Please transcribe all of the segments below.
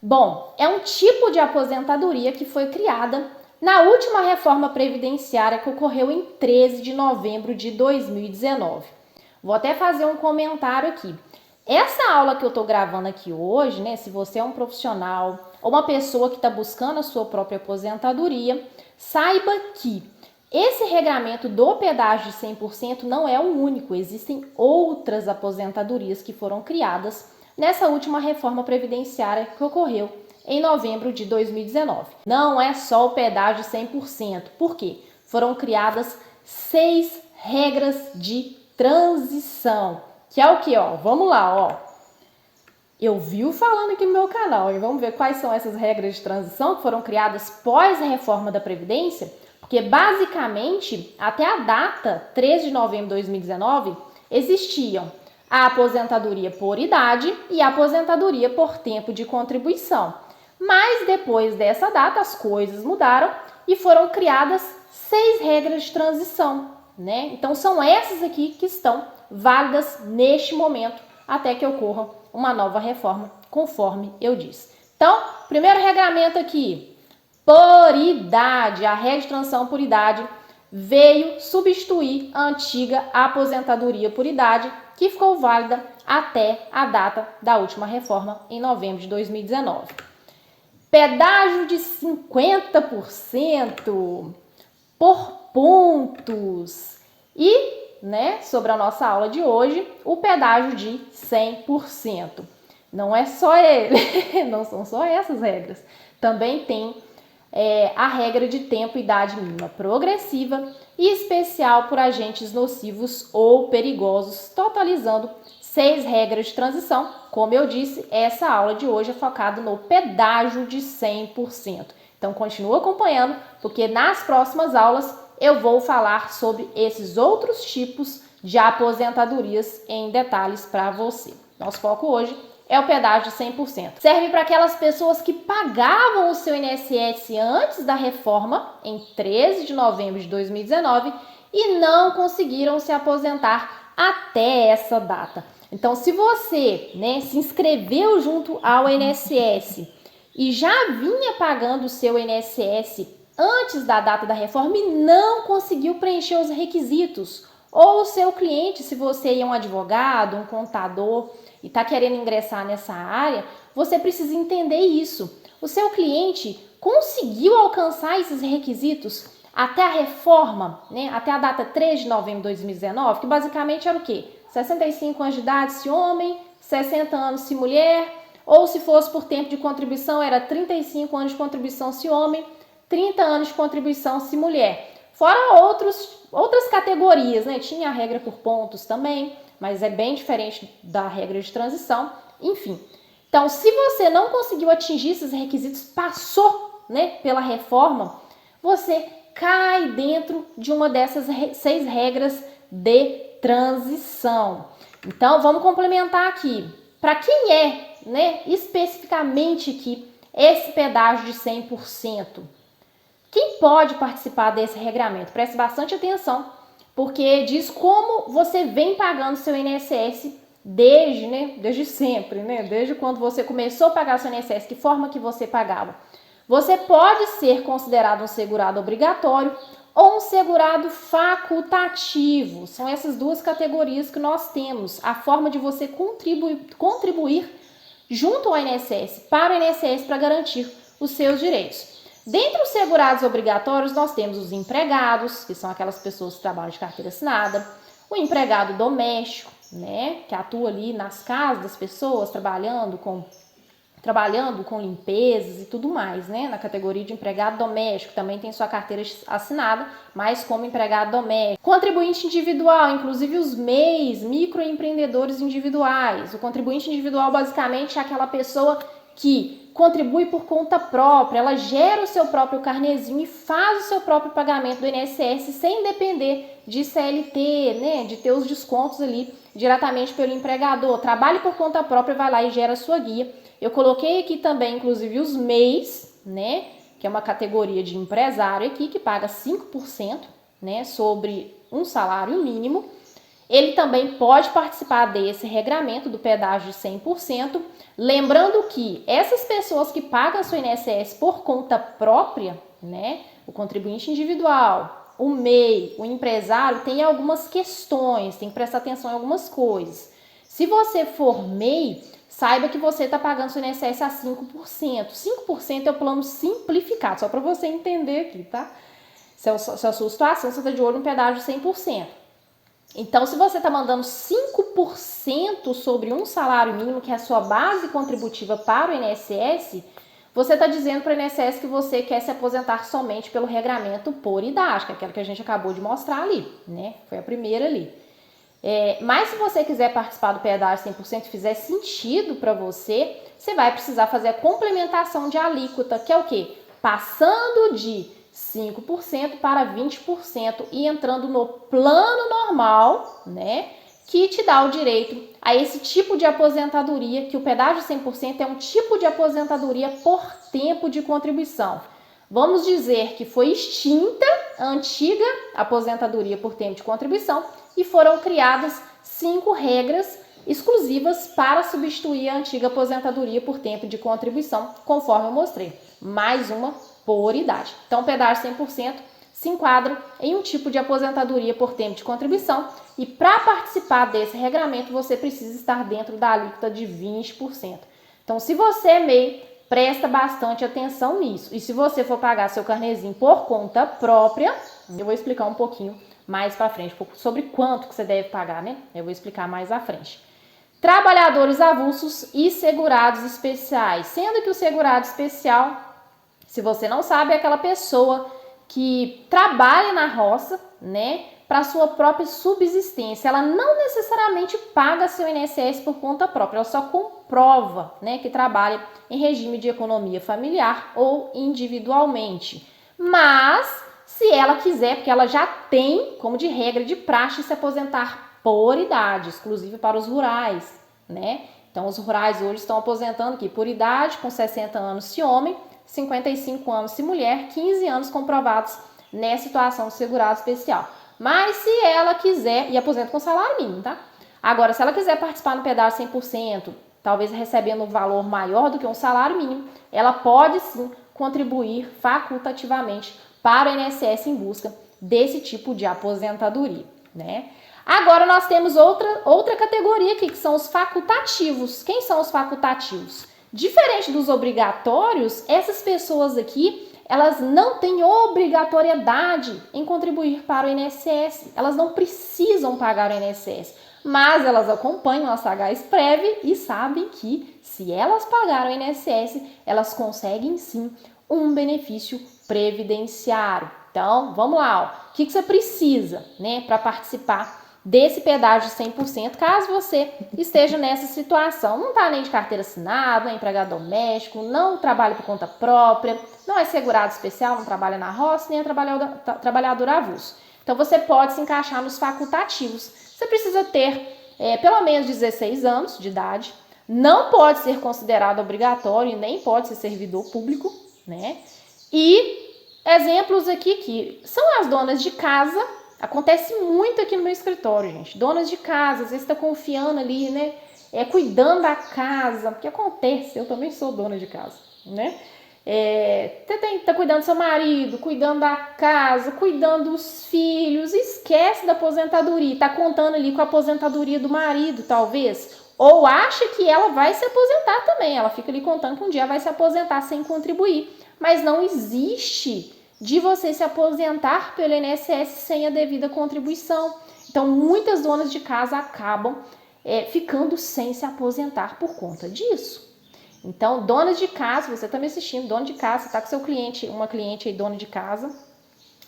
Bom, é um tipo de aposentadoria que foi criada na última reforma previdenciária que ocorreu em 13 de novembro de 2019. Vou até fazer um comentário aqui. Essa aula que eu estou gravando aqui hoje, né, se você é um profissional ou uma pessoa que está buscando a sua própria aposentadoria, saiba que esse regramento do pedágio de 100% não é o único, existem outras aposentadorias que foram criadas nessa última reforma previdenciária que ocorreu em novembro de 2019. Não é só o pedágio de 100%, por quê? Foram criadas 6 regras de transição, que é o que, ó, vamos lá, ó. Eu vi falando aqui no meu canal, e vamos ver quais são essas regras de transição que foram criadas pós a reforma da Previdência, porque basicamente, até a data, 13 de novembro de 2019, existiam a aposentadoria por idade e a aposentadoria por tempo de contribuição. Mas depois dessa data, as coisas mudaram e foram criadas 6 regras de transição, né? Então, são essas aqui que estão válidas neste momento, até que ocorra uma nova reforma, conforme eu disse. Então, primeiro regramento aqui, por idade. A regra de transição por idade veio substituir a antiga aposentadoria por idade, que ficou válida até a data da última reforma, em novembro de 2019. Pedágio de 50% por pontos. E, né, sobre a nossa aula de hoje, o pedágio de 100%. Não é só ele, não são só essas regras. Também tem a regra de tempo e idade mínima progressiva e especial por agentes nocivos ou perigosos, totalizando 6 regras de transição. Como eu disse, essa aula de hoje é focada no pedágio de 100%. Então, continua acompanhando, porque nas próximas aulas eu vou falar sobre esses outros tipos de aposentadorias em detalhes para você. Nosso foco hoje é o pedágio de 100%. Serve para aquelas pessoas que pagavam o seu INSS antes da reforma, em 13 de novembro de 2019, e não conseguiram se aposentar até essa data. Então, se você, né, se inscreveu junto ao INSS e já vinha pagando o seu INSS antes da data da reforma e não conseguiu preencher os requisitos, ou o seu cliente, se você é um advogado, um contador e está querendo ingressar nessa área, você precisa entender isso. O seu cliente conseguiu alcançar esses requisitos até a reforma, né? Até a data 3 de novembro de 2019, que basicamente era o quê? 65 anos de idade se homem, 60 anos se mulher, ou se fosse por tempo de contribuição, era 35 anos de contribuição se homem, 30 anos de contribuição se mulher. Fora outras categorias, né? Tinha a regra por pontos também, mas é bem diferente da regra de transição. Enfim, então se você não conseguiu atingir esses requisitos, passou, né, pela reforma, você cai dentro de uma dessas 6 regras de transição. Então, vamos complementar aqui. Para quem é, né, especificamente aqui, esse pedágio de 100%? Quem pode participar desse regramento? Preste bastante atenção, porque diz como você vem pagando seu INSS desde sempre, né? Desde quando você começou a pagar seu INSS, que forma que você pagava. Você pode ser considerado um segurado obrigatório ou um segurado facultativo. São essas duas categorias que nós temos. A forma de você contribuir junto ao INSS, para o INSS, para garantir os seus direitos. Dentre os segurados obrigatórios, nós temos os empregados, que são aquelas pessoas que trabalham de carteira assinada, o empregado doméstico, né, que atua ali nas casas das pessoas, trabalhando com limpezas e tudo mais, né, na categoria de empregado doméstico, também tem sua carteira assinada, mas como empregado doméstico. Contribuinte individual, inclusive os MEIs, microempreendedores individuais. O contribuinte individual basicamente é aquela pessoa que contribui por conta própria, ela gera o seu próprio carnezinho e faz o seu próprio pagamento do INSS sem depender de CLT, né, de ter os descontos ali diretamente pelo empregador. Trabalhe por conta própria, vai lá e gera a sua guia. Eu coloquei aqui também, inclusive, os MEIs, né, que é uma categoria de empresário aqui que paga 5%, né, sobre um salário mínimo. ele também pode participar desse regramento do pedágio de 100%, lembrando que essas pessoas que pagam seu INSS por conta própria, né, o contribuinte individual, o MEI, o empresário, tem algumas questões, tem que prestar atenção em algumas coisas. Se você for MEI, saiba que você está pagando seu INSS a 5%. 5% é o plano simplificado, só para você entender aqui, tá? Se é a sua situação, você está de olho no pedágio de 100%. Então, se você está mandando 5% sobre um salário mínimo, que é a sua base contributiva para o INSS, você está dizendo para o INSS que você quer se aposentar somente pelo regramento por idade, que é aquela que a gente acabou de mostrar ali, né? Foi a primeira ali. Mas se você quiser participar do pedágio 100% e fizer sentido para você, você vai precisar fazer a complementação de alíquota, que é o quê? Passando de 5% para 20% e entrando no plano normal, né? Que te dá o direito a esse tipo de aposentadoria, que o pedágio 100% é um tipo de aposentadoria por tempo de contribuição. Vamos dizer que foi extinta a antiga aposentadoria por tempo de contribuição e foram criadas 5 regras exclusivas para substituir a antiga aposentadoria por tempo de contribuição, conforme eu mostrei. Mais uma por idade. Então, o pedágio 100% se enquadra em um tipo de aposentadoria por tempo de contribuição e para participar desse regramento você precisa estar dentro da alíquota de 20%. Então, se você é MEI, presta bastante atenção nisso. E se você for pagar seu carnezinho por conta própria, eu vou explicar um pouquinho mais para frente sobre quanto que você deve pagar, né? Eu vou explicar mais à frente. Trabalhadores avulsos e segurados especiais, sendo que o segurado especial, se você não sabe, é aquela pessoa que trabalha na roça, né, para sua própria subsistência. Ela não necessariamente paga seu INSS por conta própria, ela só comprova, né, que trabalha em regime de economia familiar ou individualmente. Mas, se ela quiser, porque ela já tem, como de regra de praxe, se aposentar por idade, exclusiva para os rurais, né? Então, os rurais hoje estão aposentando aqui por idade, com 60 anos se homem, 55 anos se mulher, 15 anos comprovados nessa situação de segurado especial. Mas se ela quiser, e aposenta com salário mínimo, tá? Agora, se ela quiser participar no pedágio 100%, talvez recebendo um valor maior do que um salário mínimo, ela pode sim contribuir facultativamente para o INSS em busca desse tipo de aposentadoria, né? Agora nós temos outra categoria aqui, que são os facultativos. Quem são os facultativos? Diferente dos obrigatórios, essas pessoas aqui, elas não têm obrigatoriedade em contribuir para o INSS. Elas não precisam pagar o INSS, mas elas acompanham a Sagasprév e sabem que, se elas pagaram o INSS, elas conseguem sim um benefício previdenciário. Então, vamos lá, ó. O que você precisa, né, para participar desse pedágio de 100%, caso você esteja nessa situação? Não está nem de carteira assinada, não é empregado doméstico, não trabalha por conta própria, não é segurado especial, não trabalha na roça, nem é trabalhador avulso. Então, você pode se encaixar nos facultativos. Você precisa ter pelo menos 16 anos de idade, não pode ser considerado obrigatório e nem pode ser servidor público, né? E exemplos aqui que são as donas de casa. Acontece muito aqui no meu escritório, gente. Donas de casa, às vezes está confiando ali, né? Cuidando da casa. Porque acontece, eu também sou dona de casa, né? Tá cuidando do seu marido, cuidando da casa, cuidando dos filhos. Esquece da aposentadoria. Tá contando ali com a aposentadoria do marido, talvez. Ou acha que ela vai se aposentar também. Ela fica ali contando que um dia vai se aposentar sem contribuir. Mas não existe de você se aposentar pelo INSS sem a devida contribuição. Então, muitas donas de casa acabam ficando sem se aposentar por conta disso. Então, donas de casa, você está me assistindo, dona de casa, você está com seu cliente, uma cliente aí, dona de casa,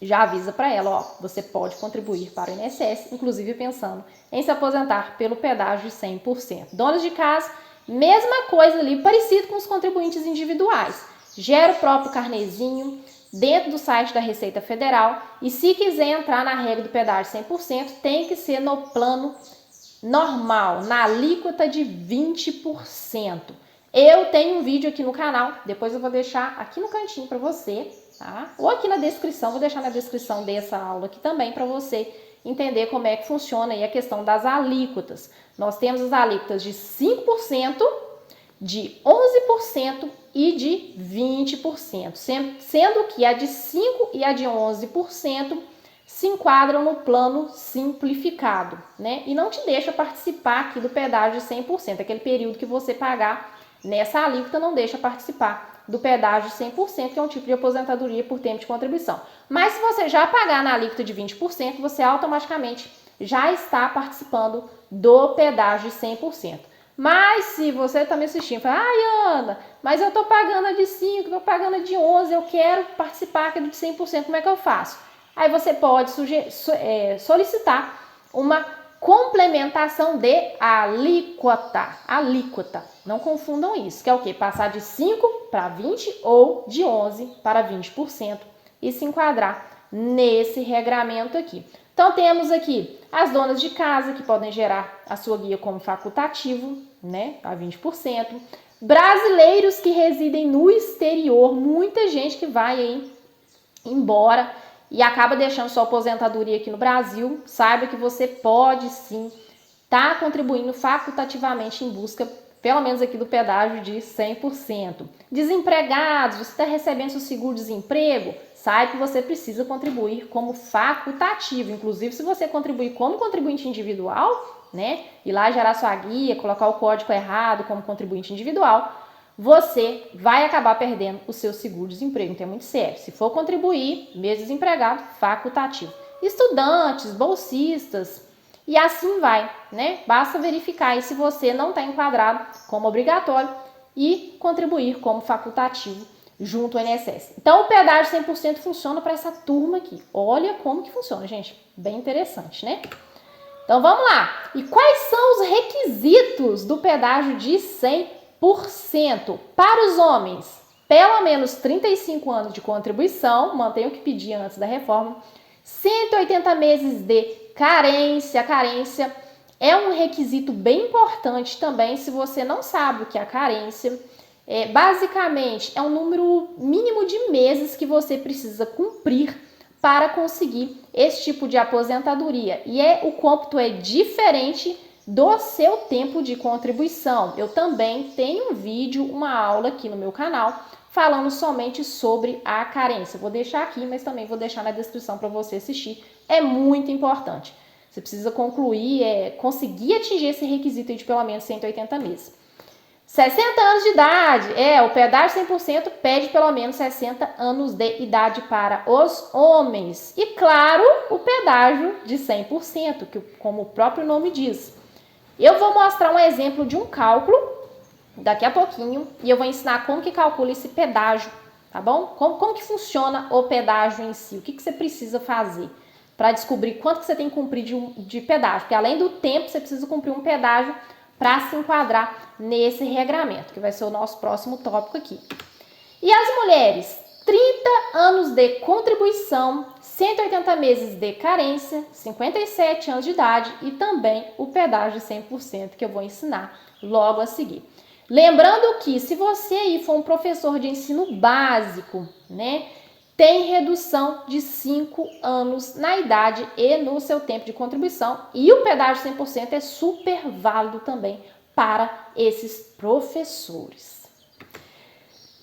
já avisa para ela, ó, você pode contribuir para o INSS, inclusive pensando em se aposentar pelo pedágio de 100%. Donas de casa, mesma coisa ali, parecido com os contribuintes individuais. Gera o próprio carnezinho dentro do site da Receita Federal e se quiser entrar na regra do pedágio 100%, tem que ser no plano normal, na alíquota de 20%. Eu tenho um vídeo aqui no canal, depois eu vou deixar aqui no cantinho para você, tá? Ou aqui na descrição, vou deixar na descrição dessa aula aqui também para você entender como é que funciona aí a questão das alíquotas. Nós temos as alíquotas de 5%, de 11% e de 20%, sendo que a de 5% e a de 11% se enquadram no plano simplificado, né? E não te deixa participar aqui do pedágio de 100%, aquele período que você pagar nessa alíquota não deixa participar do pedágio de 100%, que é um tipo de aposentadoria por tempo de contribuição. Mas se você já pagar na alíquota de 20%, você automaticamente já está participando do pedágio de 100%. Mas se você está me assistindo e fala, ai Ana, mas eu estou pagando a de 5%, estou pagando a de 11%, eu quero participar aqui de 100%, como é que eu faço? Aí você pode solicitar uma complementação de alíquota. Alíquota. Não confundam isso, que é o quê? Passar de 5% para 20% ou de 11% para 20% e se enquadrar nesse regramento aqui. Então, temos aqui as donas de casa que podem gerar a sua guia como facultativo, né, a 20%. Brasileiros que residem no exterior, muita gente que vai aí embora e acaba deixando sua aposentadoria aqui no Brasil. Saiba que você pode sim estar contribuindo facultativamente em busca, pelo menos aqui do pedágio de 100%. Desempregados, você está recebendo seu seguro-desemprego? Saiba que você precisa contribuir como facultativo. Inclusive, se você contribuir como contribuinte individual, né, e lá gerar sua guia, colocar o código errado como contribuinte individual, você vai acabar perdendo o seu seguro-desemprego. Então é muito sério. Se for contribuir, mesmo desempregado, facultativo. Estudantes, bolsistas, e assim vai, né? Basta verificar aí se você não está enquadrado como obrigatório e contribuir como facultativo junto ao INSS. Então, o pedágio 100% funciona para essa turma aqui. Olha como que funciona, gente. Bem interessante, né? Então, vamos lá. E quais são os requisitos do pedágio de 100%? Para os homens, pelo menos 35 anos de contribuição, mantém o que pedia antes da reforma, 180 meses de carência. A carência é um requisito bem importante também, se você não sabe o que é a carência. Basicamente, é um número mínimo de meses que você precisa cumprir para conseguir esse tipo de aposentadoria. E o cômputo é diferente do seu tempo de contribuição. Eu também tenho um vídeo, uma aula aqui no meu canal, falando somente sobre a carência. Vou deixar aqui, mas também vou deixar na descrição para você assistir. É muito importante. Você precisa concluir, conseguir atingir esse requisito de pelo menos 180 meses. 60 anos de idade, o pedágio 100% pede pelo menos 60 anos de idade para os homens. E claro, o pedágio de 100%, que como o próprio nome diz. Eu vou mostrar um exemplo de um cálculo daqui a pouquinho e eu vou ensinar como que calcula esse pedágio, tá bom? Como que funciona o pedágio em si, o que você precisa fazer para descobrir quanto que você tem que cumprir de pedágio, porque além do tempo você precisa cumprir um pedágio para se enquadrar nesse regramento, que vai ser o nosso próximo tópico aqui. E as mulheres, 30 anos de contribuição, 180 meses de carência, 57 anos de idade e também o pedágio de 100% que eu vou ensinar logo a seguir. Lembrando que se você aí for um professor de ensino básico, né, tem redução de 5 anos na idade e no seu tempo de contribuição. E o pedágio 100% é super válido também para esses professores.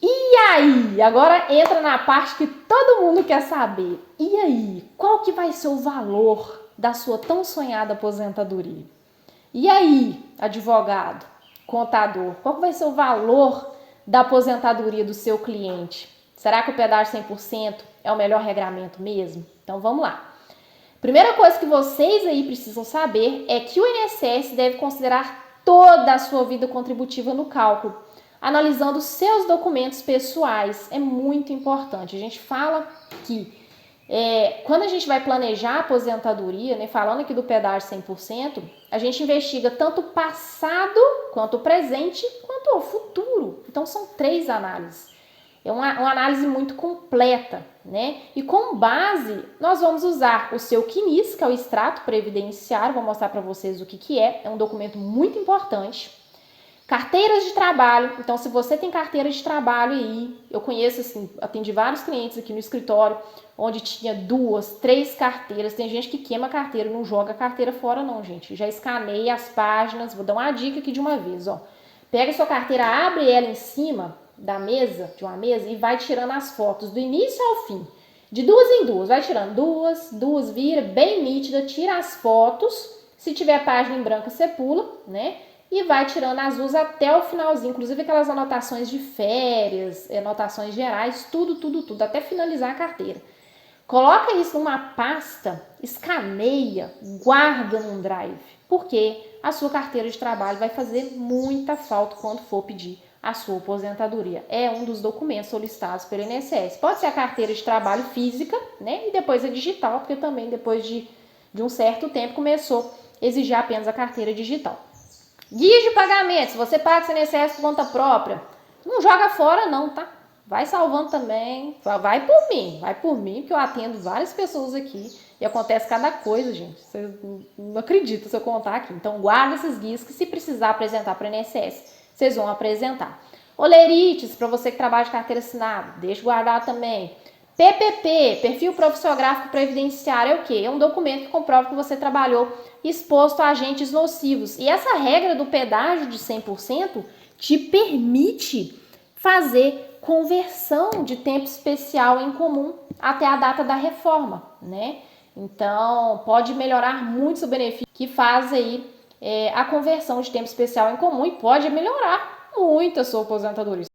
E aí? Agora entra na parte que todo mundo quer saber. E aí? Qual que vai ser o valor da sua tão sonhada aposentadoria? E aí, advogado, contador, qual que vai ser o valor da aposentadoria do seu cliente? Será que o pedágio 100% é o melhor regramento mesmo? Então vamos lá. Primeira coisa que vocês aí precisam saber é que o INSS deve considerar toda a sua vida contributiva no cálculo, analisando seus documentos pessoais. É muito importante. A gente fala que quando a gente vai planejar a aposentadoria, né, falando aqui do pedágio 100%, a gente investiga tanto o passado, quanto o presente, quanto o futuro. Então são 3 análises. É uma análise muito completa, né? E com base, nós vamos usar o seu CNIS, que é o extrato previdenciário, vou mostrar para vocês o que é um documento muito importante. Carteiras de trabalho. Então, se você tem carteira de trabalho aí, eu conheço, assim, atendi vários clientes aqui no escritório, onde tinha 2, 3 carteiras. Tem gente que queima a carteira, não joga a carteira fora não, gente. Já escaneei as páginas, vou dar uma dica aqui de uma vez, ó. Pega a sua carteira, abre ela em cima da mesa, de uma mesa, e vai tirando as fotos do início ao fim. De 2 em 2, vai tirando 2, vira bem nítida, tira as fotos. Se tiver página em branco, você pula, né? E vai tirando as luzes até o finalzinho, inclusive aquelas anotações de férias, anotações gerais, tudo, até finalizar a carteira. Coloca isso numa pasta, escaneia, guarda num drive, porque a sua carteira de trabalho vai fazer muita falta quando for pedir a sua aposentadoria. É um dos documentos solicitados pelo INSS. Pode ser a carteira de trabalho física, né? E depois a digital, porque também depois de um certo tempo começou a exigir apenas a carteira digital. Guia de pagamento, se você paga seu INSS por conta própria, não joga fora não, tá? Vai salvando também, vai por mim, que eu atendo várias pessoas aqui e acontece cada coisa, gente. Vocês não acreditam se eu contar aqui. Então guarda esses guias que se precisar apresentar para o INSS, vocês vão apresentar. Olerites, para você que trabalha de carteira assinada, deixa guardar também. PPP, Perfil Profissiográfico Previdenciário, é o quê? É um documento que comprova que você trabalhou exposto a agentes nocivos. E essa regra do pedágio de 100% te permite fazer conversão de tempo especial em comum até a data da reforma, né? Então, pode melhorar muito seu benefício, que faz aí a conversão de tempo especial em comum e pode melhorar muito a sua aposentadoria.